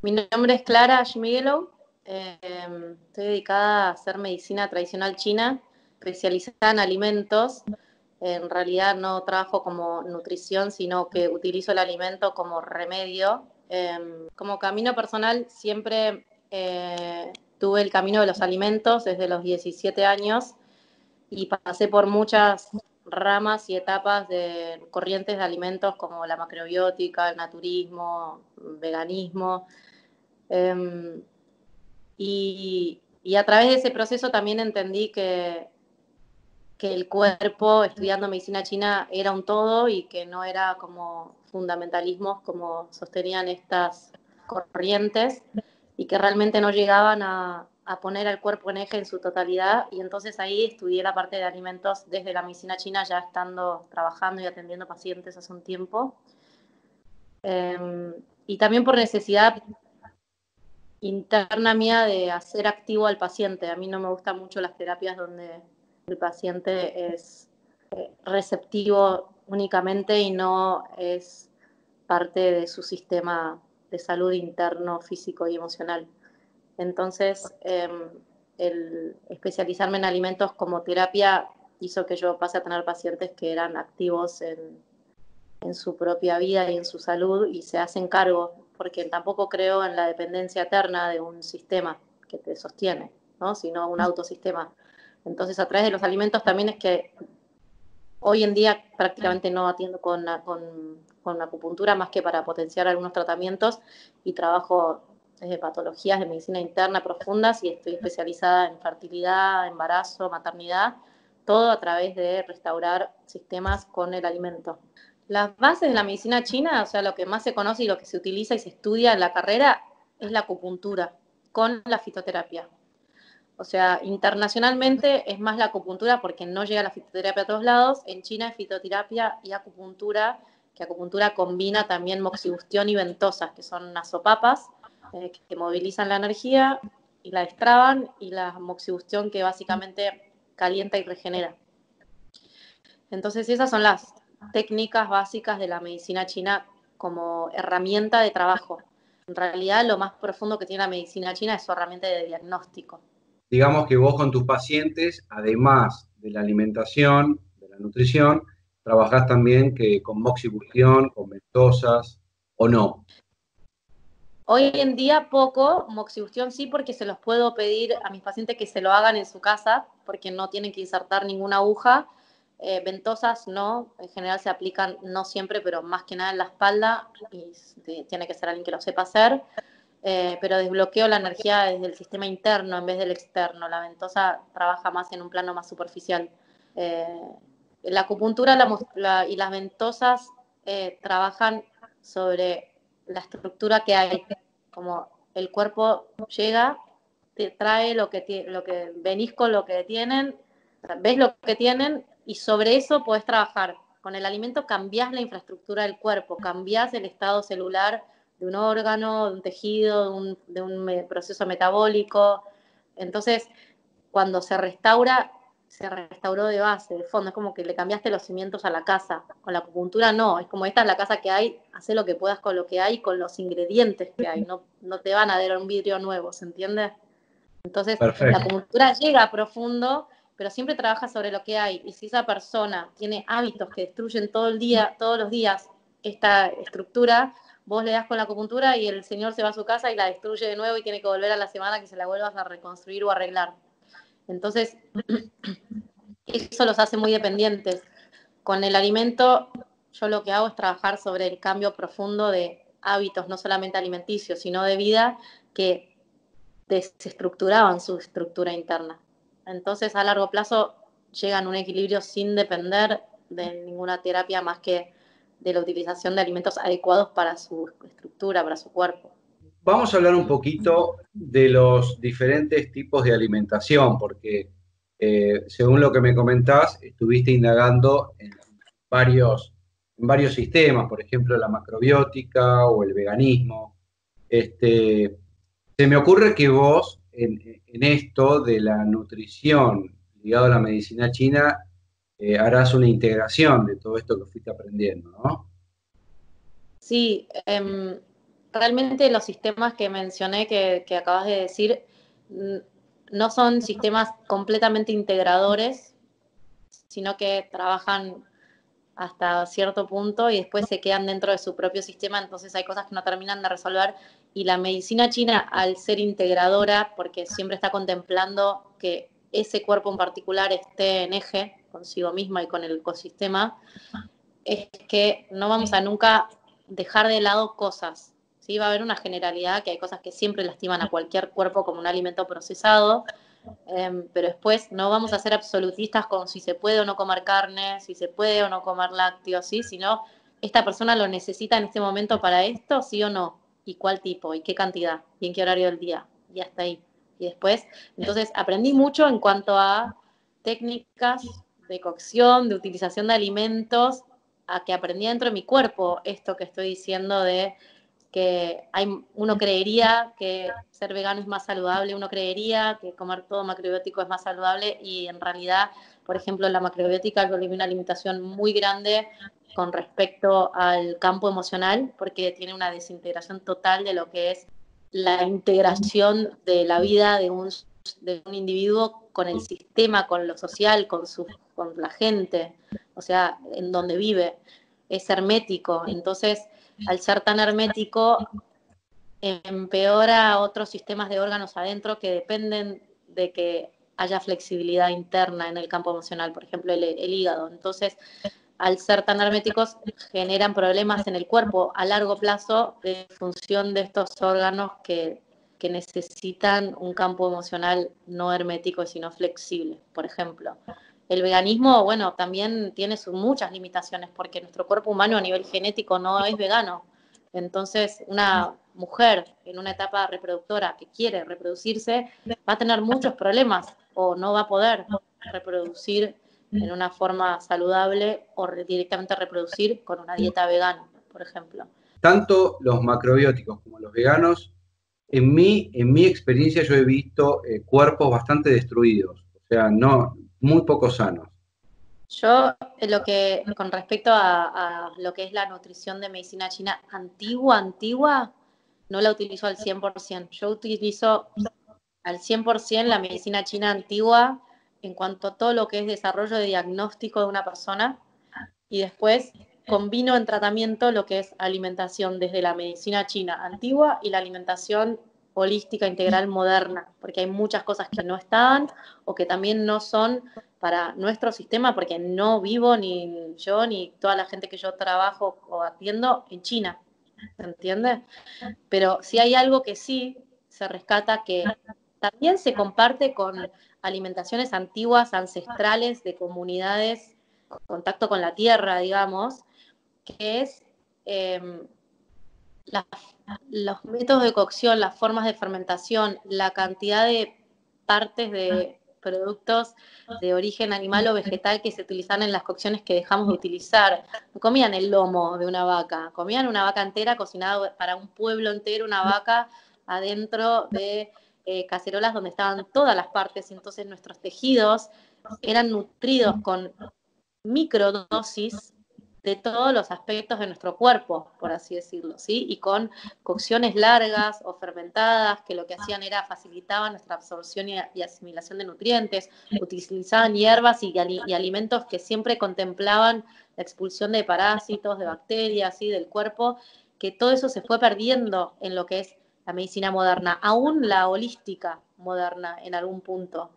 Mi nombre es Clara Schmigelow. Estoy dedicada a hacer medicina tradicional china, especializada en alimentos. En realidad no trabajo como nutrición, sino que utilizo el alimento como remedio. Como camino personal siempre tuve el camino de los alimentos desde los 17 años y pasé por muchas ramas y etapas de corrientes de alimentos como la macrobiótica, el naturismo, veganismo. Eh, y a través de ese proceso también entendí que el cuerpo, estudiando medicina china, era un todo y que no era como fundamentalismos como sostenían estas corrientes y que realmente no llegaban a poner al cuerpo en eje en su totalidad. Y entonces ahí estudié la parte de alimentos desde la medicina china, ya estando trabajando y atendiendo pacientes hace un tiempo. Y también por necesidad interna mía de hacer activo al paciente. A mí no me gustan mucho las terapias donde el paciente es receptivo únicamente y no es parte de su sistema de salud interno, físico y emocional. Entonces, el especializarme en alimentos como terapia hizo que yo pase a tener pacientes que eran activos en su propia vida y en su salud y se hacen cargo, porque tampoco creo en la dependencia eterna de un sistema que te sostiene, ¿no? Sino un autosistema. Entonces, a través de los alimentos también es que hoy en día prácticamente no atiendo con acupuntura más que para potenciar algunos tratamientos y trabajo desde patologías de medicina interna profundas y estoy especializada en fertilidad, embarazo, maternidad, todo a través de restaurar sistemas con el alimento. Las bases de la medicina china, o sea, lo que más se conoce y lo que se utiliza y se estudia en la carrera es la acupuntura con la fitoterapia. O sea, internacionalmente es más la acupuntura porque no llega la fitoterapia a todos lados. En China es fitoterapia y acupuntura, que acupuntura combina también moxibustión y ventosas, que son unas sopapas que movilizan la energía y la destraban, y la moxibustión que básicamente calienta y regenera. Entonces esas son las técnicas básicas de la medicina china como herramienta de trabajo. En realidad lo más profundo que tiene la medicina china es su herramienta de diagnóstico. Digamos que vos con tus pacientes, además de la alimentación, de la nutrición, trabajás también que con moxibustión, con ventosas o no. Hoy en día poco, moxibustión sí, porque se los puedo pedir a mis pacientes que se lo hagan en su casa, porque no tienen que insertar ninguna aguja. Ventosas no, en general se aplican no siempre, pero más que nada en la espalda, y tiene que ser alguien que lo sepa hacer. Pero desbloqueo la energía desde el sistema interno en vez del externo. La ventosa trabaja más en un plano más superficial. Eh, la acupuntura y las ventosas trabajan sobre la estructura que hay, como el cuerpo llega, te trae lo que venís con lo que tienen, ves lo que tienen y sobre eso podés trabajar. Con el alimento cambiás la infraestructura del cuerpo, cambiás el estado celular de un órgano, de un tejido, de un proceso metabólico. Entonces, cuando se restauró de base, de fondo, es como que le cambiaste los cimientos a la casa. Con la acupuntura no, es como esta es la casa que hay, haz lo que puedas con lo que hay, con los ingredientes que hay, no, no te van a dar un vidrio nuevo, ¿se entiende? Entonces, la Perfecto. acupuntura llega a profundo, pero siempre trabaja sobre lo que hay. Y si esa persona tiene hábitos que destruyen todo el día, todos los días, esta estructura, vos le das con la acupuntura y el señor se va a su casa y la destruye de nuevo y tiene que volver a la semana que se la vuelvas a reconstruir o arreglar. Entonces, eso los hace muy dependientes. Con el alimento, yo lo que hago es trabajar sobre el cambio profundo de hábitos, no solamente alimenticios, sino de vida, que desestructuraban su estructura interna. Entonces, a largo plazo, llegan a un equilibrio sin depender de ninguna terapia más que de la utilización de alimentos adecuados para su estructura, para su cuerpo. Vamos a hablar un poquito de los diferentes tipos de alimentación, porque según lo que me comentás, estuviste indagando en varios sistemas, por ejemplo, la macrobiótica o el veganismo. Este, Se me ocurre que vos en esto de la nutrición ligado a la medicina china, harás una integración de todo esto que fuiste aprendiendo, ¿no? Sí, realmente los sistemas que mencioné, que acabas de decir, no son sistemas completamente integradores, sino que trabajan hasta cierto punto y después se quedan dentro de su propio sistema, entonces hay cosas que no terminan de resolver, y la medicina china, al ser integradora, porque siempre está contemplando que ese cuerpo en particular esté en eje consigo misma y con el ecosistema, es que no vamos a nunca dejar de lado cosas, ¿sí? Va a haber una generalidad, que hay cosas que siempre lastiman a cualquier cuerpo, como un alimento procesado, pero después no vamos a ser absolutistas con si se puede o no comer carne, si se puede o no comer lácteos, ¿sí? Sino, esta persona lo necesita en este momento para esto, sí o no, y cuál tipo, y qué cantidad, y en qué horario del día, y hasta ahí. Y después, entonces aprendí mucho en cuanto a técnicas de cocción, de utilización de alimentos, a que aprendí dentro de mi cuerpo esto que estoy diciendo de que uno creería que ser vegano es más saludable, uno creería que comer todo macrobiótico es más saludable, y en realidad, por ejemplo, la macrobiótica tiene una limitación muy grande con respecto al campo emocional, porque tiene una desintegración total de lo que es la integración de la vida de un individuo con el sistema, con lo social, con la gente, o sea, en donde vive. Es hermético, entonces al ser tan hermético, empeora otros sistemas de órganos adentro que dependen de que haya flexibilidad interna en el campo emocional, por ejemplo, el hígado. Entonces, al ser tan herméticos, generan problemas en el cuerpo a largo plazo de función de estos órganos que necesitan un campo emocional no hermético, sino flexible, por ejemplo. El veganismo, bueno, también tiene muchas limitaciones, porque nuestro cuerpo humano a nivel genético no es vegano. Entonces, una mujer en una etapa reproductora que quiere reproducirse va a tener muchos problemas, o no va a poder reproducir en una forma saludable, o directamente reproducir con una dieta vegana, por ejemplo. Tanto los macrobióticos como los veganos, en mi experiencia yo he visto cuerpos bastante destruidos, o sea, no, muy poco sanos. Yo, con respecto a lo que es la nutrición de medicina china antigua, no la utilizo al 100%. Yo utilizo al 100% la medicina china antigua en cuanto a todo lo que es desarrollo de diagnóstico de una persona, y después combino en tratamiento lo que es alimentación desde la medicina china antigua y la alimentación holística integral moderna, porque hay muchas cosas que no están o que también no son para nuestro sistema, porque no vivo ni yo ni toda la gente que yo trabajo o atiendo en China, ¿se entiende? Pero sí hay algo que sí se rescata, que también se comparte con alimentaciones antiguas, ancestrales, de comunidades, contacto con la tierra, digamos, que es eh, la, los métodos de cocción, las formas de fermentación, la cantidad de partes de productos de origen animal o vegetal que se utilizan en las cocciones que dejamos de utilizar. No comían el lomo de una vaca, comían una vaca entera cocinada para un pueblo entero, una vaca adentro de cacerolas donde estaban todas las partes, y entonces nuestros tejidos eran nutridos con microdosis de todos los aspectos de nuestro cuerpo, por así decirlo, ¿sí? Y con cocciones largas o fermentadas, que lo que hacían era facilitaban nuestra absorción y asimilación de nutrientes, utilizaban hierbas y alimentos que siempre contemplaban la expulsión de parásitos, de bacterias, ¿sí? Del cuerpo, que todo eso se fue perdiendo en lo que es la medicina moderna, aún la holística moderna en algún punto,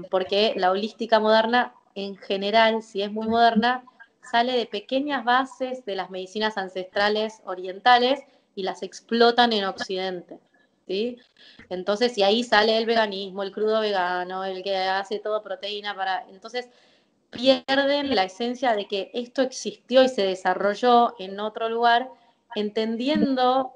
porque la holística moderna en general, si es muy moderna, sale de pequeñas bases de las medicinas ancestrales orientales y las explotan en Occidente, ¿sí? Entonces, y ahí sale el veganismo, el crudo vegano, el que hace todo proteína para... Entonces, pierden la esencia de que esto existió y se desarrolló en otro lugar, entendiendo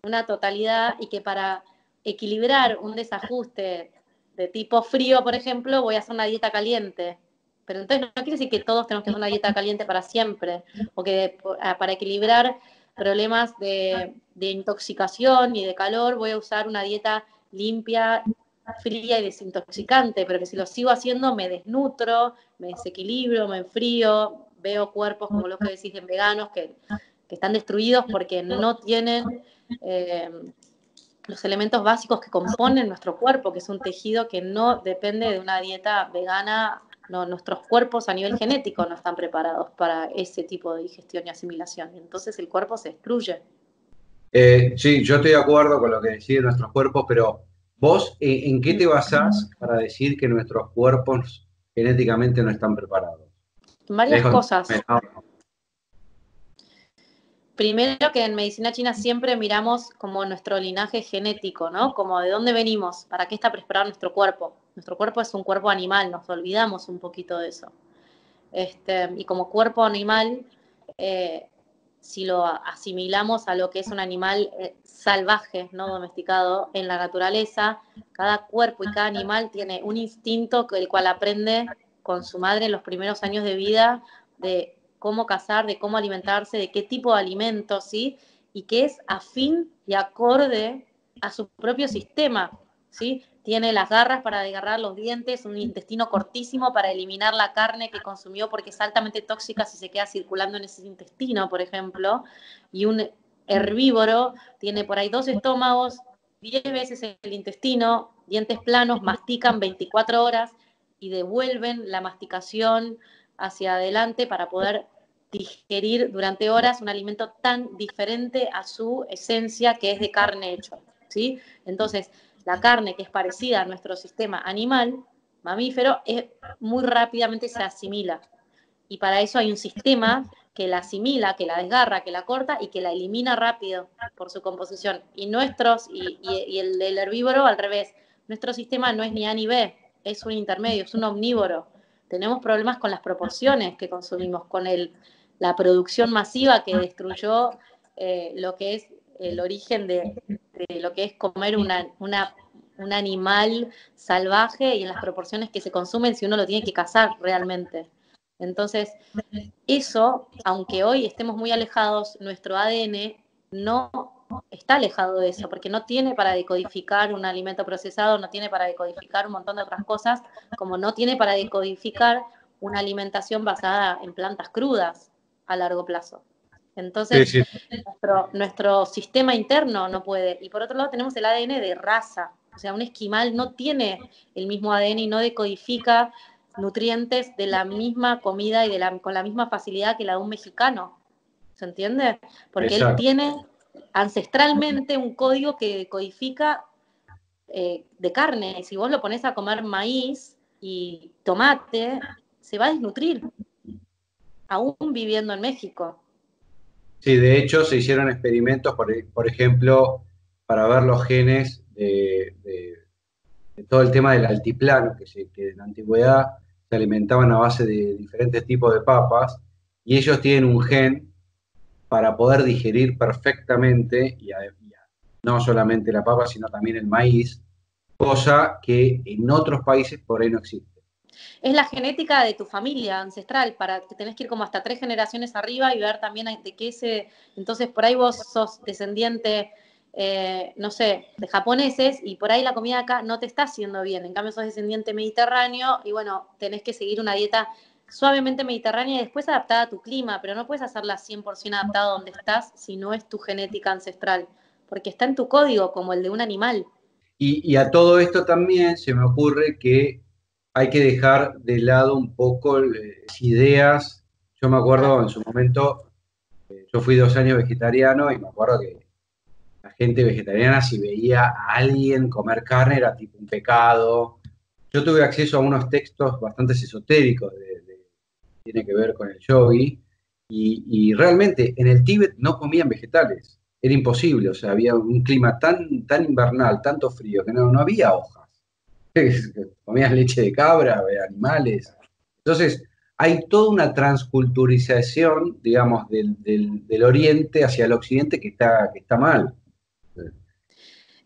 una totalidad, y que para equilibrar un desajuste de tipo frío, por ejemplo, voy a hacer una dieta caliente. Pero entonces no quiere decir que todos tenemos que hacer una dieta caliente para siempre, o que para equilibrar problemas de intoxicación y de calor voy a usar una dieta limpia, fría y desintoxicante, pero que si lo sigo haciendo me desnutro, me desequilibro, me enfrío, veo cuerpos como los que decís en veganos, que que están destruidos porque no tienen los elementos básicos que componen nuestro cuerpo, que es un tejido que no depende de una dieta vegana. No, nuestros cuerpos a nivel genético no están preparados para ese tipo de digestión y asimilación. Y entonces el cuerpo se destruye. Sí, yo estoy de acuerdo con lo que decís de nuestros cuerpos, pero vos, ¿en qué te basás para decir que nuestros cuerpos genéticamente no están preparados? Varias ¿Querés cosas. contarme? Ah, Primero que en medicina china siempre miramos como nuestro linaje genético, ¿no? Como de dónde venimos, para qué está preparado nuestro cuerpo. Nuestro cuerpo es un cuerpo animal, nos olvidamos un poquito de eso. Y como cuerpo animal, eh, si lo asimilamos a lo que es un animal salvaje, no domesticado, en la naturaleza, cada cuerpo y cada animal tiene un instinto el cual aprende con su madre en los primeros años de vida de cómo cazar, de cómo alimentarse, de qué tipo de alimentos, ¿sí? Y que es afín y acorde a su propio sistema, ¿sí? Tiene las garras para desgarrar los dientes, un intestino cortísimo para eliminar la carne que consumió porque es altamente tóxica si se queda circulando en ese intestino, por ejemplo. Y un herbívoro tiene por ahí 2 estómagos, 10 veces el intestino, dientes planos, mastican 24 horas y devuelven la masticación hacia adelante para poder digerir durante horas un alimento tan diferente a su esencia que es de carne hecho, ¿sí? Entonces, la carne que es parecida a nuestro sistema animal, mamífero, muy rápidamente se asimila. Y para eso hay un sistema que la asimila, que la desgarra, que la corta y que la elimina rápido por su composición. Y el del herbívoro al revés. Nuestro sistema no es ni A ni B, es un intermedio, es un omnívoro. Tenemos problemas con las proporciones que consumimos, con la producción masiva que destruyó lo que es el origen de lo que es comer un animal salvaje y en las proporciones que se consumen si uno lo tiene que cazar realmente. Entonces, eso, aunque hoy estemos muy alejados, nuestro ADN no está alejado de eso, porque no tiene para decodificar un alimento procesado, no tiene para decodificar un montón de otras cosas, como no tiene para decodificar una alimentación basada en plantas crudas a largo plazo. sí, Entonces, sí. nuestro sistema interno no puede. Y por otro lado tenemos el ADN de raza. O sea, un esquimal no tiene el mismo ADN y no decodifica nutrientes de la misma comida y con la misma facilidad que la de un mexicano. ¿Se entiende? Porque él Exacto. tiene ancestralmente un código que decodifica de carne. Y si vos lo pones a comer maíz y tomate, se va a desnutrir, aún viviendo en México. Sí, de hecho se hicieron experimentos, por ejemplo, para ver los genes de todo el tema del altiplano, que en la antigüedad se alimentaban a base de diferentes tipos de papas, y ellos tienen un gen para poder digerir perfectamente, no solamente la papa, sino también el maíz, cosa que en otros países por ahí no existe. Es la genética de tu familia ancestral, para que tenés que ir como hasta 3 generaciones arriba y ver también de qué se... Entonces, por ahí vos sos descendiente, no sé, de japoneses y por ahí la comida acá no te está haciendo bien. En cambio, sos descendiente mediterráneo y bueno, tenés que seguir una dieta suavemente mediterránea y después adaptada a tu clima, pero no puedes hacerla 100% adaptada a donde estás si no es tu genética ancestral, porque está en tu código como el de un animal. Y a todo esto también se me ocurre que hay que dejar de lado un poco las ideas. Yo me acuerdo Claro. en su momento, yo fui 2 años vegetariano y me acuerdo que la gente vegetariana si veía a alguien comer carne era tipo un pecado. Yo tuve acceso a unos textos bastante esotéricos tiene que ver con el yogi y realmente en el Tíbet no comían vegetales, era imposible, o sea, había un clima tan invernal, tanto frío, que no había hojas. Comían leche de cabra, de animales. Entonces, hay toda una transculturización, digamos, del oriente hacia el occidente que está mal.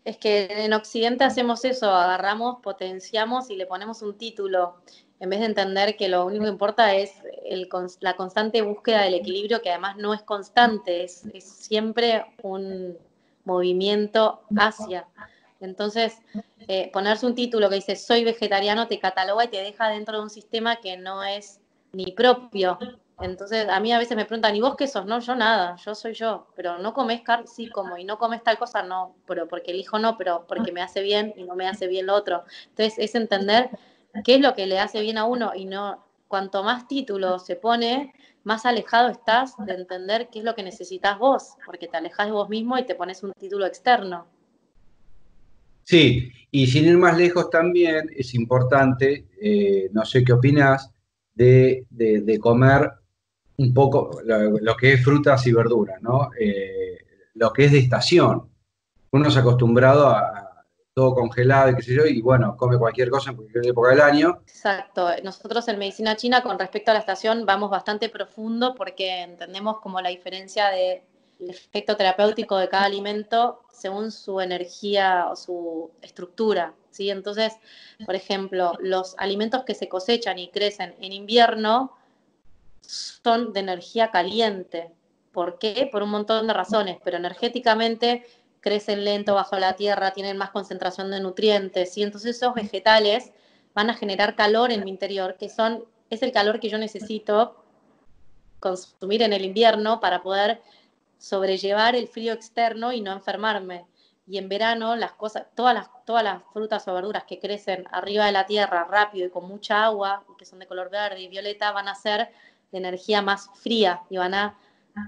Es que en Occidente hacemos eso, agarramos, potenciamos y le ponemos un título, en vez de entender que lo único que importa es la constante búsqueda del equilibrio, que además no es constante, es siempre un movimiento hacia. Entonces, ponerse un título que dice soy vegetariano te cataloga y te deja dentro de un sistema que no es ni propio. Entonces, a mí a veces me preguntan, ¿y vos qué sos? No, yo nada, yo soy yo, pero no comés carne, sí como, y no comés tal cosa, no, pero porque elijo no, pero porque me hace bien y no me hace bien lo otro. Entonces, es entender qué es lo que le hace bien a uno y no, cuanto más título se pone, más alejado estás de entender qué es lo que necesitas vos, porque te alejas de vos mismo y te pones un título externo. Sí, y sin ir más lejos también es importante, no sé qué opinás, de comer un poco lo que es frutas y verduras, ¿no? Lo que es de estación. Uno se ha acostumbrado a todo congelado y qué sé yo, y bueno, come cualquier cosa en cualquier época del año. Exacto. Nosotros en medicina china, con respecto a la estación, vamos bastante profundo porque entendemos como la diferencia del efecto terapéutico de cada alimento según su energía o su estructura, ¿sí? Entonces, por ejemplo, los alimentos que se cosechan y crecen en invierno son de energía caliente. ¿Por qué? Por un montón de razones, pero energéticamente crecen lento bajo la tierra, tienen más concentración de nutrientes, y entonces esos vegetales van a generar calor en mi interior, es el calor que yo necesito consumir en el invierno para poder sobrellevar el frío externo y no enfermarme. Y en verano las cosas, todas las frutas o verduras que crecen arriba de la tierra rápido y con mucha agua, que son de color verde y violeta, van a ser de energía más fría y van a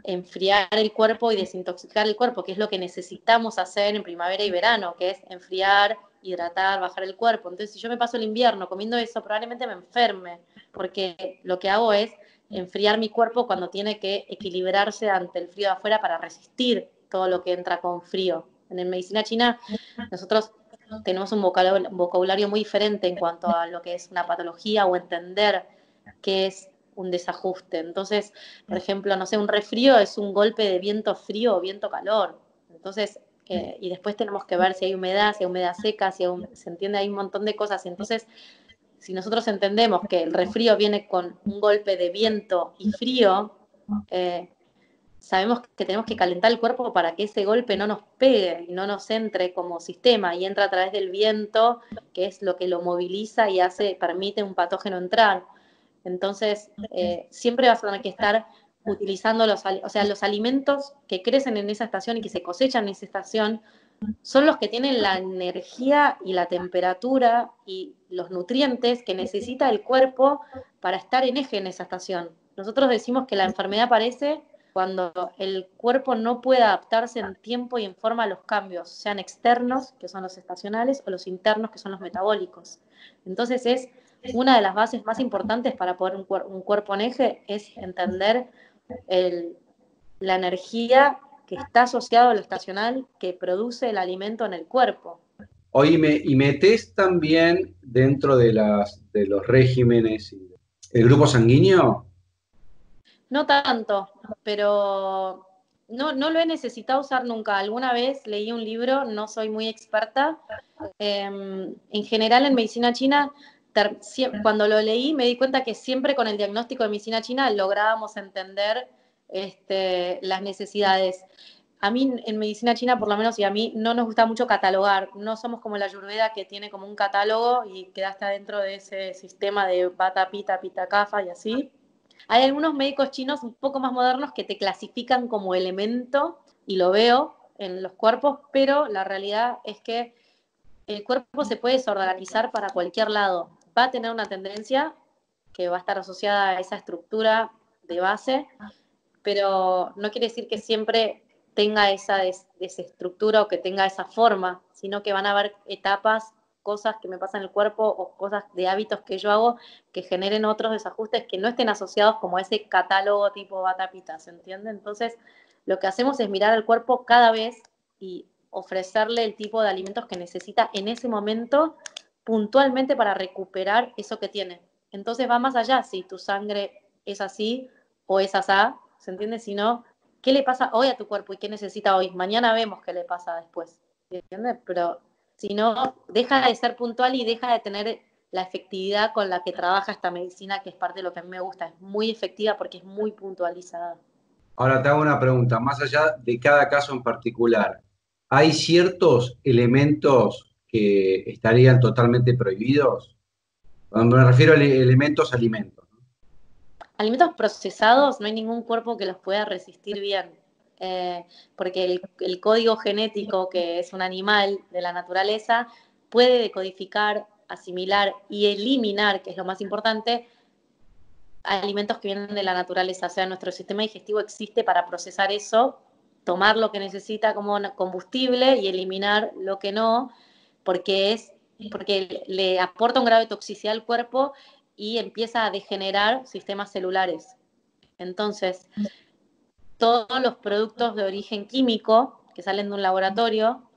enfriar el cuerpo y desintoxicar el cuerpo, que es lo que necesitamos hacer en primavera y verano, que es enfriar, hidratar, bajar el cuerpo. Entonces, si yo me paso el invierno comiendo eso, probablemente me enferme, porque lo que hago es enfriar mi cuerpo cuando tiene que equilibrarse ante el frío de afuera para resistir todo lo que entra con frío. En la medicina china, nosotros tenemos un vocabulario muy diferente en cuanto a lo que es una patología o entender qué es un desajuste. Entonces, por ejemplo, no sé, un resfrío es un golpe de viento frío o viento calor. Entonces, y después tenemos que ver si hay humedad seca, se entiende, hay un montón de cosas. Entonces, si nosotros entendemos que el resfrío viene con un golpe de viento y frío, eh, sabemos que tenemos que calentar el cuerpo para que ese golpe no nos pegue y no nos entre como sistema y entra a través del viento, que es lo que lo moviliza y permite un patógeno entrar. Entonces, siempre vas a tener que estar utilizando los alimentos que crecen en esa estación y que se cosechan en esa estación son los que tienen la energía y la temperatura y los nutrientes que necesita el cuerpo para estar en eje en esa estación. Nosotros decimos que la enfermedad aparece cuando el cuerpo no puede adaptarse en tiempo y en forma a los cambios, sean externos, que son los estacionales, o los internos, que son los metabólicos. Entonces es una de las bases más importantes para poder un cuerpo en eje, es entender el, la energía que está asociado a lo estacional que produce el alimento en el cuerpo. Oíme, y metés también dentro de los regímenes el grupo sanguíneo. No tanto, pero no lo he necesitado usar nunca. Alguna vez leí un libro, no soy muy experta. En general en medicina china, cuando lo leí me di cuenta que siempre con el diagnóstico de medicina china lográbamos entender las necesidades. A mí en medicina china, por lo menos, y a mí no nos gusta mucho catalogar. No somos como la Ayurveda que tiene como un catálogo y quedaste dentro de ese sistema de Vata, Pitta, Pitta, Kapha y así. Hay algunos médicos chinos un poco más modernos que te clasifican como elemento, y lo veo en los cuerpos, pero la realidad es que el cuerpo se puede desorganizar para cualquier lado. Va a tener una tendencia que va a estar asociada a esa estructura de base, pero no quiere decir que siempre tenga esa desestructura o que tenga esa forma, sino que van a haber etapas, cosas que me pasan en el cuerpo o cosas de hábitos que yo hago que generen otros desajustes que no estén asociados como a ese catálogo tipo Bata Pita, ¿se entiende? Entonces, lo que hacemos es mirar al cuerpo cada vez y ofrecerle el tipo de alimentos que necesita en ese momento puntualmente para recuperar eso que tiene. Entonces va más allá si tu sangre es así o es asá, ¿se entiende? Si no, ¿qué le pasa hoy a tu cuerpo y qué necesita hoy? Mañana vemos qué le pasa después, ¿se entiende? Pero si no, deja de ser puntual y deja de tener la efectividad con la que trabaja esta medicina, que es parte de lo que a mí me gusta. Es muy efectiva porque es muy puntualizada. Ahora te hago una pregunta, más allá de cada caso en particular, ¿hay ciertos elementos que estarían totalmente prohibidos? Cuando me refiero a elementos, alimentos, ¿no? Alimentos procesados, no hay ningún cuerpo que los pueda resistir bien, porque el código genético, que es un animal de la naturaleza, puede decodificar, asimilar y eliminar, que es lo más importante, alimentos que vienen de la naturaleza. O sea, nuestro sistema digestivo existe para procesar eso, tomar lo que necesita como combustible y eliminar lo que no, porque le aporta un grado de toxicidad al cuerpo y empieza a degenerar sistemas celulares. Entonces, todos los productos de origen químico que salen de un laboratorio,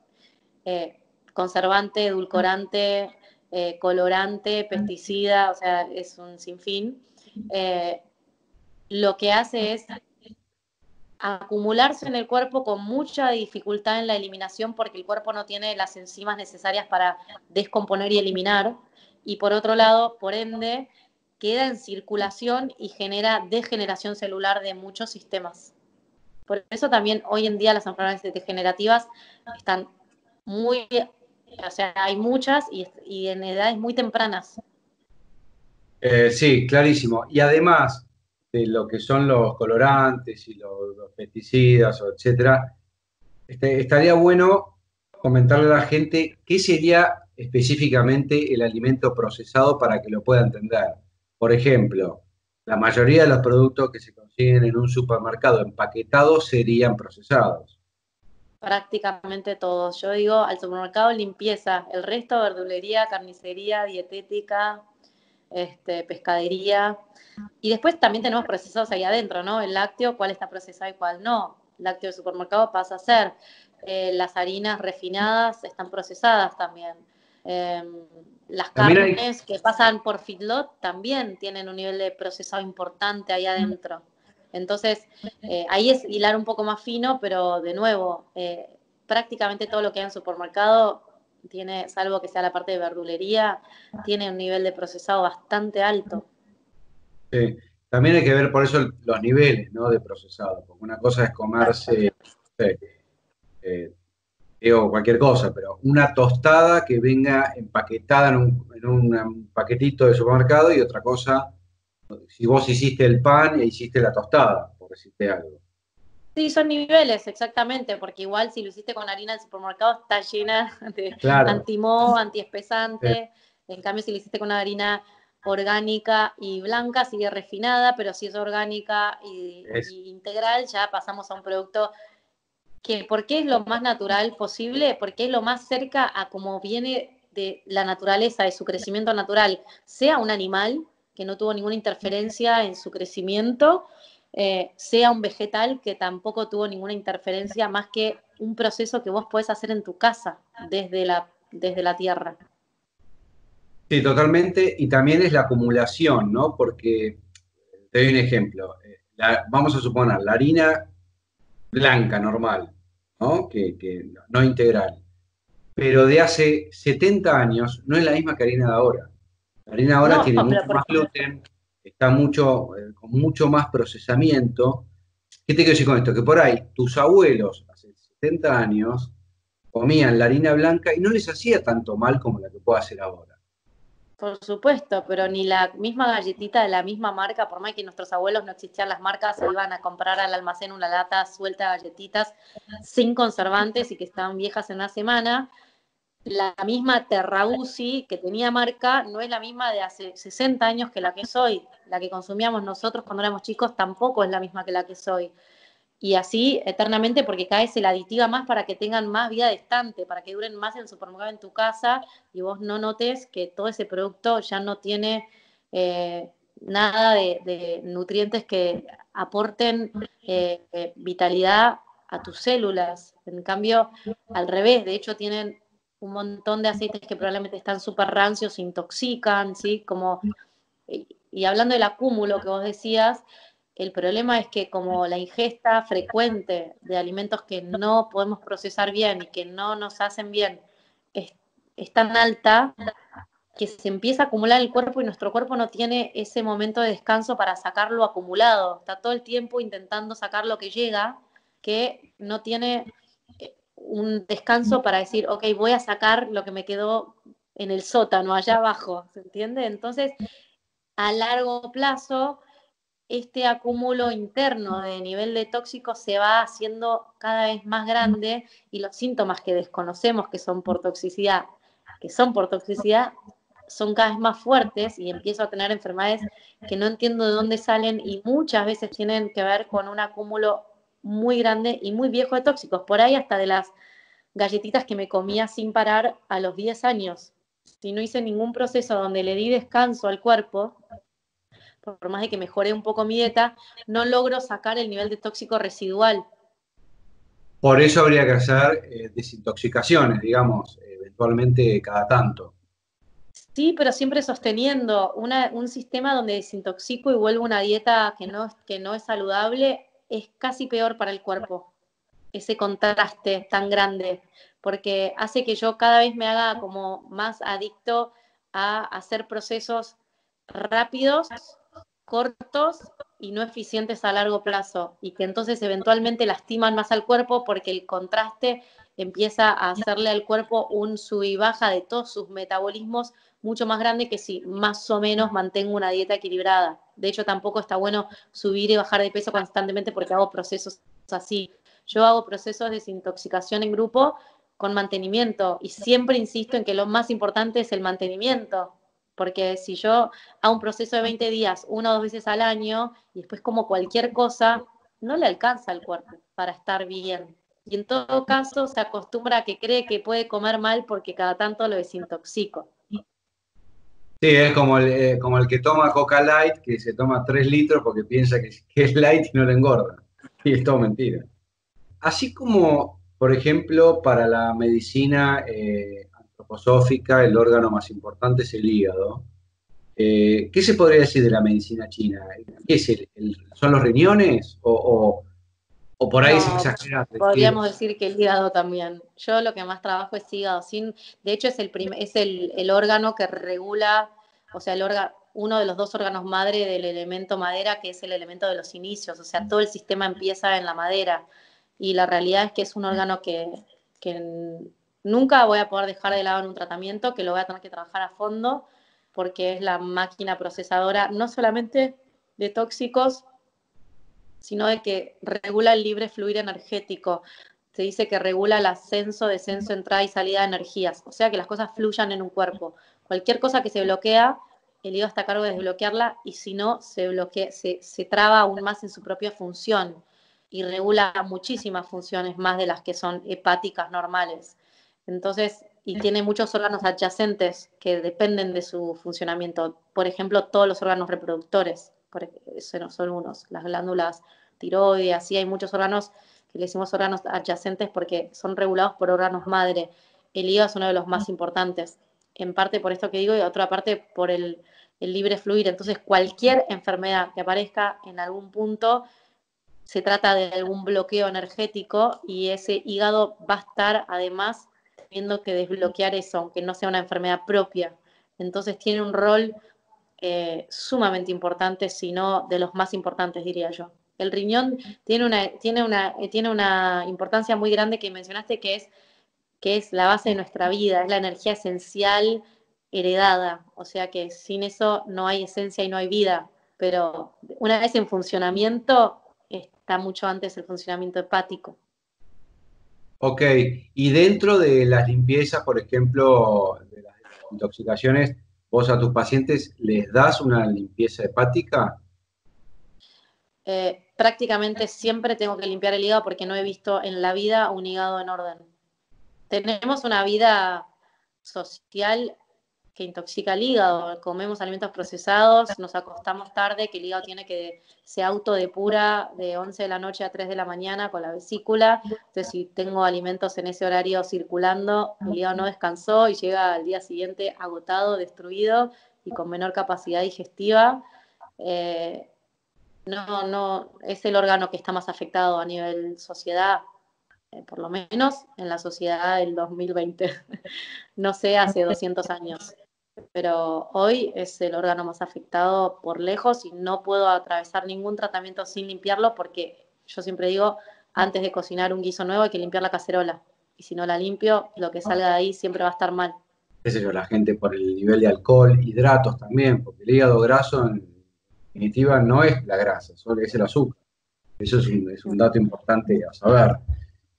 eh, conservante, edulcorante, colorante, pesticida, o sea, es un sinfín, lo que hace es acumularse en el cuerpo con mucha dificultad en la eliminación porque el cuerpo no tiene las enzimas necesarias para descomponer y eliminar, y por otro lado, por ende, queda en circulación y genera degeneración celular de muchos sistemas. Por eso también hoy en día las enfermedades degenerativas están muy, o sea, hay muchas y en edades muy tempranas. Sí, clarísimo. Y además de lo que son los colorantes y los pesticidas, o etcétera, estaría bueno comentarle a la gente qué sería específicamente el alimento procesado para que lo pueda entender. Por ejemplo, la mayoría de los productos que se consiguen en un supermercado empaquetados serían procesados. Prácticamente todos. Yo digo al supermercado limpieza, el resto verdulería, carnicería, dietética, pescadería. Y después también tenemos procesados ahí adentro, ¿no? El lácteo, cuál está procesado y cuál no. El lácteo del supermercado pasa a ser. Las harinas refinadas están procesadas también. Eh, las También hay, carnes que pasan por feedlot también tienen un nivel de procesado importante ahí adentro. Entonces, ahí es hilar un poco más fino, pero de nuevo, prácticamente todo lo que hay en supermercado tiene, salvo que sea la parte de verdulería, tiene un nivel de procesado bastante alto. también hay que ver por eso los niveles, ¿no? De procesado, porque una cosa es Exacto. comerse, no sé, eh, digo cualquier cosa, pero una tostada que venga empaquetada en un paquetito de supermercado y otra cosa, si vos hiciste el pan e hiciste la tostada, por decirte algo. Sí, son niveles, exactamente, porque igual si lo hiciste con harina del supermercado está llena de Claro, antimoho, eh, antiespesante. En cambio, si lo hiciste con una harina orgánica y blanca, sigue refinada, pero si es orgánica es, y integral, ya pasamos a un producto que, ¿por qué es lo más natural posible? Porque es lo más cerca a cómo viene de la naturaleza, de su crecimiento natural, sea un animal que no tuvo ninguna interferencia en su crecimiento, sea un vegetal que tampoco tuvo ninguna interferencia, más que un proceso que vos podés hacer en tu casa desde la tierra. sí, totalmente, y también es la acumulación, ¿no? Porque, te doy un ejemplo, vamos a suponer, la harina blanca normal, ¿no? Que no integral, pero de hace 70 años no es la misma que harina de ahora. La harina ahora No, tiene pero mucho más gluten, está con mucho más procesamiento. ¿Qué te quiero decir con esto? Que por ahí tus abuelos hace 70 años comían la harina blanca y no les hacía tanto mal como la que puede hacer ahora. por supuesto, pero ni la misma galletita de la misma marca, por más que nuestros abuelos no existían las marcas, se iban a comprar al almacén una lata suelta de galletitas sin conservantes y que estaban viejas en una semana. La misma Terrabusi que tenía marca no es la misma de hace 60 años que la que es hoy. La que consumíamos nosotros cuando éramos chicos tampoco es la misma que la que soy. Y así eternamente porque cada vez se la aditiva más para que tengan más vida de estante, para que duren más en el supermercado en tu casa y vos no notes que todo ese producto ya no tiene nada de nutrientes que aporten vitalidad a tus células. En cambio, al revés, de hecho tienen un montón de aceites que probablemente están súper rancios, intoxican, ¿sí? Y hablando del acúmulo que vos decías, el problema es que como la ingesta frecuente de alimentos que no podemos procesar bien y que no nos hacen bien es, es tan alta que se empieza a acumular en el cuerpo y nuestro cuerpo no tiene ese momento de descanso para sacar lo acumulado. Está todo el tiempo intentando sacar lo que llega, que no tiene un descanso para decir, ok, voy a sacar lo que me quedó en el sótano, allá abajo, ¿se entiende? Entonces, a largo plazo este acúmulo interno de nivel de tóxico se va haciendo cada vez más grande y los síntomas que desconocemos que son por toxicidad, son cada vez más fuertes y empiezo a tener enfermedades que no entiendo de dónde salen y muchas veces tienen que ver con un acúmulo muy grande y muy viejo de tóxicos, por ahí hasta de las galletitas que me comía sin parar a los 10 años. Si no hice ningún proceso donde le di descanso al cuerpo, por más de que mejoré un poco mi dieta, no logro sacar el nivel de tóxico residual. Por eso habría que hacer desintoxicaciones, digamos, eventualmente cada tanto. Sí, pero siempre sosteniendo un sistema donde desintoxico y vuelvo a una dieta que no es saludable, es casi peor para el cuerpo. Ese contraste tan grande, porque hace que yo cada vez me haga como más adicto a hacer procesos rápidos, cortos y no eficientes a largo plazo, y que entonces eventualmente lastiman más al cuerpo porque el contraste empieza a hacerle al cuerpo un sub y baja de todos sus metabolismos mucho más grande que si más o menos mantengo una dieta equilibrada. De hecho, tampoco está bueno subir y bajar de peso constantemente porque hago procesos así. Yo hago procesos de desintoxicación en grupo con mantenimiento y siempre insisto en que lo más importante es el mantenimiento, porque si yo hago un proceso de 20 días, 1 o 2 veces al año, y después como cualquier cosa, no le alcanza al cuerpo para estar bien. Y en todo caso se acostumbra a que cree que puede comer mal porque cada tanto lo desintoxico. Sí, es como el que toma Coca Light, que se toma 3 litros porque piensa que es light y no le engorda. Y es todo mentira. Así como, por ejemplo, para la medicina antroposófica, el órgano más importante es el hígado. ¿Qué se podría decir de la medicina china? ¿Qué es son los riñones? ¿O por ahí se No, exagera decir? podríamos decir que el hígado también. Yo lo que más trabajo es hígado. De hecho, es el órgano que regula, o sea, uno de los dos órganos madre del elemento madera, que es el elemento de los inicios. O sea, todo el sistema empieza en la madera. Y la realidad es que es un órgano que nunca voy a poder dejar de lado en un tratamiento, que lo voy a tener que trabajar a fondo, porque es la máquina procesadora, no solamente de tóxicos, sino de que regula el libre fluir energético. Se dice que regula el ascenso, descenso, entrada y salida de energías, o sea que las cosas fluyan en un cuerpo. Cualquier cosa que se bloquea, el hígado está a cargo de desbloquearla y si no, se traba aún más en su propia función y regula muchísimas funciones más de las que son hepáticas normales. Entonces, y tiene muchos órganos adyacentes que dependen de su funcionamiento. Por ejemplo, todos los órganos reproductores, eso no son unos, las glándulas tiroides, así hay muchos órganos que le decimos órganos adyacentes porque son regulados por órganos madre. El hígado es uno de los más importantes, en parte por esto que digo y otra parte por el libre fluir. Entonces, cualquier enfermedad que aparezca en algún punto se trata de algún bloqueo energético y ese hígado va a estar además teniendo que desbloquear eso, aunque no sea una enfermedad propia. Entonces tiene un rol sumamente importante, si no de los más importantes, diría yo. El riñón tiene una importancia muy grande que mencionaste, que es la base de nuestra vida, es la energía esencial heredada, o sea que sin eso no hay esencia y no hay vida, pero una vez en funcionamiento está mucho antes el funcionamiento hepático. Ok, y dentro de las limpiezas, por ejemplo, de las intoxicaciones, vos a tus pacientes les das una limpieza hepática. Prácticamente siempre tengo que limpiar el hígado porque no he visto en la vida un hígado en orden. Tenemos una vida social que intoxica el hígado, comemos alimentos procesados, nos acostamos tarde, que el hígado se autodepura de 11 de la noche a 3 de la mañana con la vesícula, entonces si tengo alimentos en ese horario circulando, el hígado no descansó y llega al día siguiente agotado, destruido y con menor capacidad digestiva. Eh, no, es el órgano que está más afectado a nivel sociedad, por lo menos en la sociedad del 2020. No sé, hace 200 años. Pero hoy es el órgano más afectado por lejos y no puedo atravesar ningún tratamiento sin limpiarlo porque yo siempre digo, antes de cocinar un guiso nuevo hay que limpiar la cacerola. Y si no la limpio, lo que salga de ahí siempre va a estar mal. Qué sé yo, la gente por el nivel de alcohol, hidratos también, porque el hígado graso definitiva no es la grasa, solo es el azúcar. Eso es un dato importante a saber.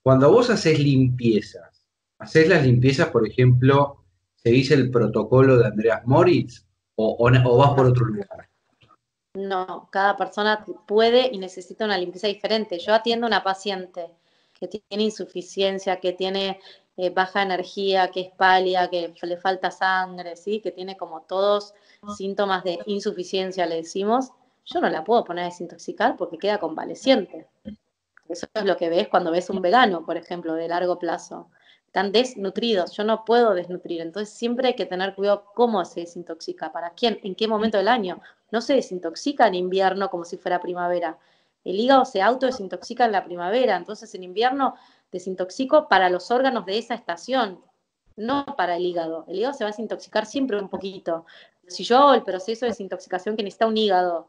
Cuando vos haces limpiezas, ¿haces las limpiezas, por ejemplo, seguís el protocolo de Andreas Moritz o vas por No, otro lugar? no, cada persona puede y necesita una limpieza diferente. Yo atiendo a una paciente que tiene insuficiencia, que tiene baja energía, que es pálida, que le falta sangre, ¿sí? Que tiene como todos síntomas de insuficiencia, le decimos. Yo no la puedo poner a desintoxicar porque queda convaleciente. Eso es lo que ves cuando ves un vegano, por ejemplo, de largo plazo. Están desnutridos, yo no puedo desnutrir. Entonces siempre hay que tener cuidado cómo se desintoxica, para quién, en qué momento del año. No se desintoxica en invierno como si fuera primavera. El hígado se autodesintoxica en la primavera, entonces en invierno desintoxico para los órganos de esa estación, no para el hígado. El hígado se va a desintoxicar siempre un poquito. Si yo hago el proceso de desintoxicación que necesita un hígado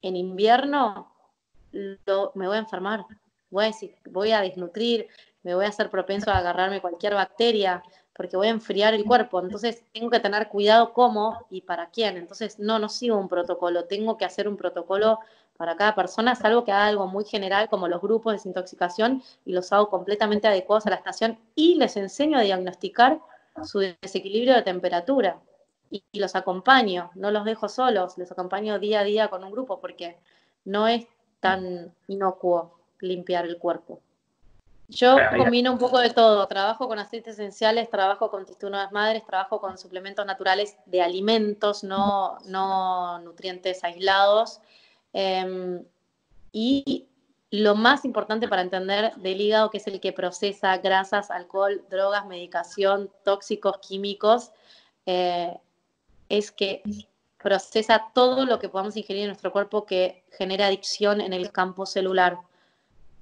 en invierno, me voy a enfermar, voy a desnutrir, me voy a hacer propenso a agarrarme cualquier bacteria, porque voy a enfriar el cuerpo. Entonces tengo que tener cuidado cómo y para quién. Entonces no sigo un protocolo, tengo que hacer un protocolo para cada persona, salvo que haga algo muy general como los grupos de desintoxicación y los hago completamente adecuados a la estación y les enseño a diagnosticar su desequilibrio de temperatura. Y los acompaño, no los dejo solos, los acompaño día a día con un grupo porque no es tan inocuo limpiar el cuerpo. Yo combino un poco de todo, trabajo con aceites esenciales, trabajo con testunas madres, trabajo con suplementos naturales de alimentos, no nutrientes aislados. Y lo más importante para entender del hígado, que es el que procesa grasas, alcohol, drogas, medicación, tóxicos, químicos, eh, es que procesa todo lo que podamos ingerir en nuestro cuerpo que genera adicción en el campo celular.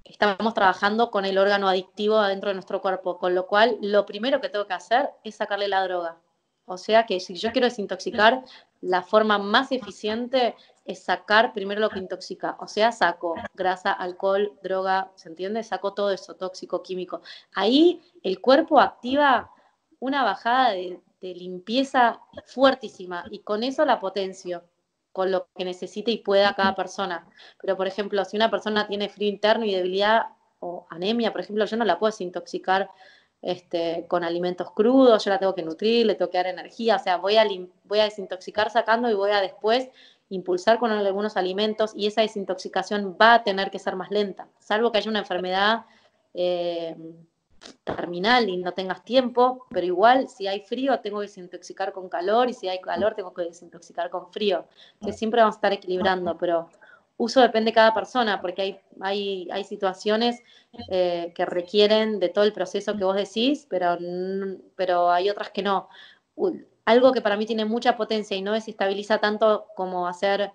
Estamos trabajando con el órgano adictivo adentro de nuestro cuerpo, con lo cual lo primero que tengo que hacer es sacarle la droga. O sea que si yo quiero desintoxicar, la forma más eficiente es sacar primero lo que intoxica. O sea, saco grasa, alcohol, droga, ¿se entiende? Saco todo eso tóxico, químico. Ahí el cuerpo activa una bajada de limpieza fuertísima y con eso la potencio, con lo que necesite y pueda cada persona. Pero, por ejemplo, si una persona tiene frío interno y debilidad o anemia, por ejemplo, yo no la puedo desintoxicar con alimentos crudos, yo la tengo que nutrir, le tengo que dar energía, o sea, voy a desintoxicar sacando y voy a después impulsar con algunos alimentos y esa desintoxicación va a tener que ser más lenta, salvo que haya una enfermedad eh, terminal y no tengas tiempo, pero igual si hay frío tengo que desintoxicar con calor y si hay calor tengo que desintoxicar con frío. Entonces siempre vamos a estar equilibrando, pero uso depende de cada persona porque hay situaciones que requieren de todo el proceso que vos decís, pero hay otras que no. Algo que para mí tiene mucha potencia y no desestabiliza tanto como hacer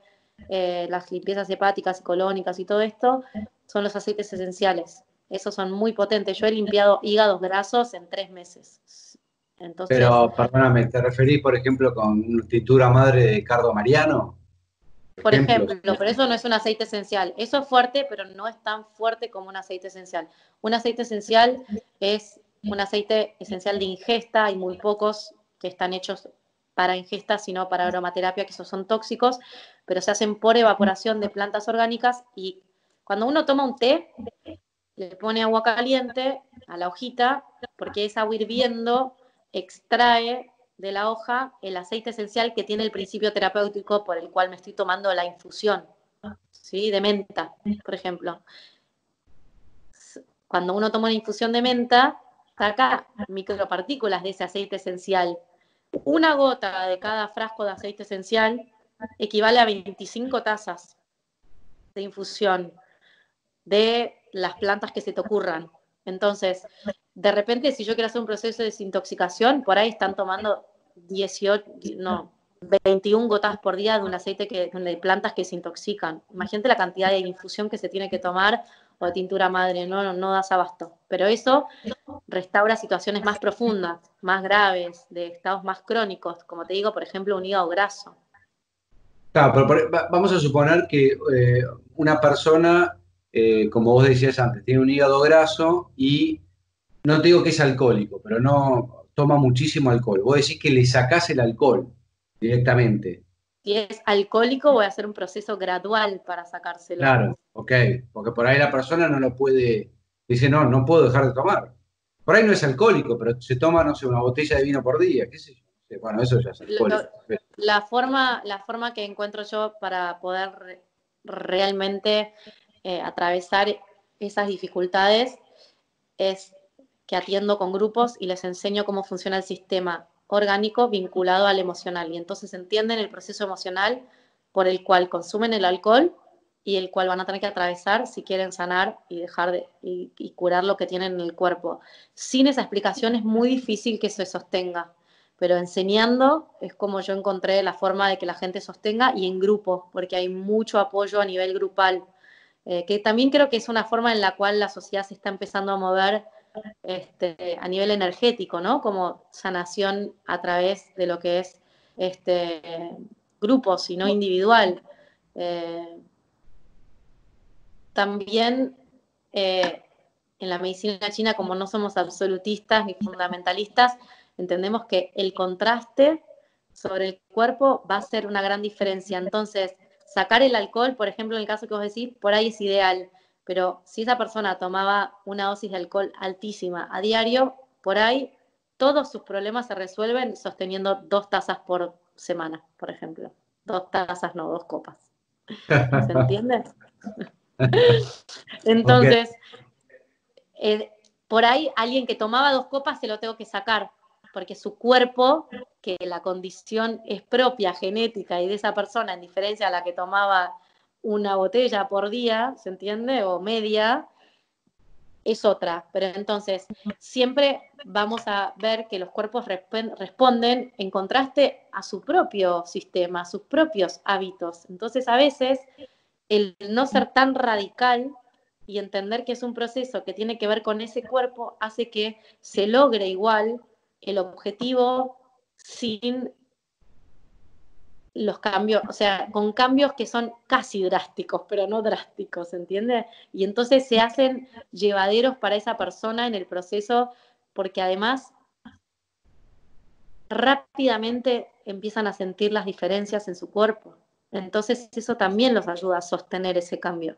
las limpiezas hepáticas y colónicas y todo esto, son los aceites esenciales. Esos son muy potentes. Yo he limpiado hígados grasos en 3 meses. Entonces, Pero, perdóname, ¿te referís, por ejemplo, con tintura madre de Cardo Mariano? por Ejemplos. ejemplo, pero eso no es un aceite esencial. Eso es fuerte, pero no es tan fuerte como un aceite esencial. Un aceite esencial es un aceite esencial de ingesta. Hay muy pocos que están hechos para ingesta, sino para aromaterapia, que esos son tóxicos, pero se hacen por evaporación de plantas orgánicas y cuando uno toma un té, le pone agua caliente a la hojita, porque esa agua hirviendo extrae de la hoja el aceite esencial que tiene el principio terapéutico por el cual me estoy tomando la infusión, ¿sí? De menta, por ejemplo. Cuando uno toma una infusión de menta, saca micropartículas de ese aceite esencial. Una gota de cada frasco de aceite esencial equivale a 25 tazas de infusión de las plantas que se te ocurran. Entonces, de repente, si yo quiero hacer un proceso de desintoxicación, por ahí están tomando 18, no, 21 gotas por día de un aceite de plantas que se intoxican. Imagínate la cantidad de infusión que se tiene que tomar o de tintura madre, no das abasto. Pero eso restaura situaciones más profundas, más graves, de estados más crónicos, como te digo, por ejemplo, un hígado graso. Claro, pero vamos a suponer que una persona, como vos decías antes, tiene un hígado graso y no te digo que es alcohólico, pero no toma muchísimo alcohol. Vos decís que le sacás el alcohol directamente. Si es alcohólico, voy a hacer un proceso gradual para sacárselo. Claro, ok, porque por ahí la persona no lo puede, dice, no, no puedo dejar de tomar. Por ahí no es alcohólico, pero se toma, no sé, una botella de vino por día, qué sé yo. No sé, bueno, eso ya es alcohólico. Lo- la forma que encuentro yo para poder realmente atravesar esas dificultades es que atiendo con grupos y les enseño cómo funciona el sistema orgánico vinculado al emocional. Y entonces entienden el proceso emocional por el cual consumen el alcohol y el cual van a tener que atravesar si quieren sanar y dejar y curar lo que tienen en el cuerpo. Sin esa explicación es muy difícil que se sostenga, pero enseñando es como yo encontré la forma de que la gente sostenga y en grupo, porque hay mucho apoyo a nivel grupal, que también creo que es una forma en la cual la sociedad se está empezando a mover a nivel energético, ¿no? Como sanación a través de lo que es grupos y no individual. Eh, también en la medicina china, como no somos absolutistas ni fundamentalistas, entendemos que el contraste sobre el cuerpo va a ser una gran diferencia. Entonces, sacar el alcohol, por ejemplo, en el caso que vos decís, por ahí es ideal, pero si esa persona tomaba una dosis de alcohol altísima a diario, por ahí todos sus problemas se resuelven sosteniendo 2 tazas por semana, por ejemplo. 2 tazas, no, 2 copas. ¿Se entiende? Ok, Entonces, eh, por ahí alguien que tomaba 2 copas se lo tengo que sacar, porque su cuerpo, que la condición es propia, genética y de esa persona, en diferencia a la que tomaba una botella por día, ¿se entiende? O media, es otra. Pero entonces, siempre vamos a ver que los cuerpos responden en contraste a su propio sistema, a sus propios hábitos. Entonces, a veces el no ser tan radical y entender que es un proceso que tiene que ver con ese cuerpo hace que se logre igual el objetivo sin los cambios, o sea, con cambios que son casi drásticos, pero no drásticos, ¿entiende? Y entonces se hacen llevaderos para esa persona en el proceso, porque además rápidamente empiezan a sentir las diferencias en su cuerpo. Entonces eso también los ayuda a sostener ese cambio.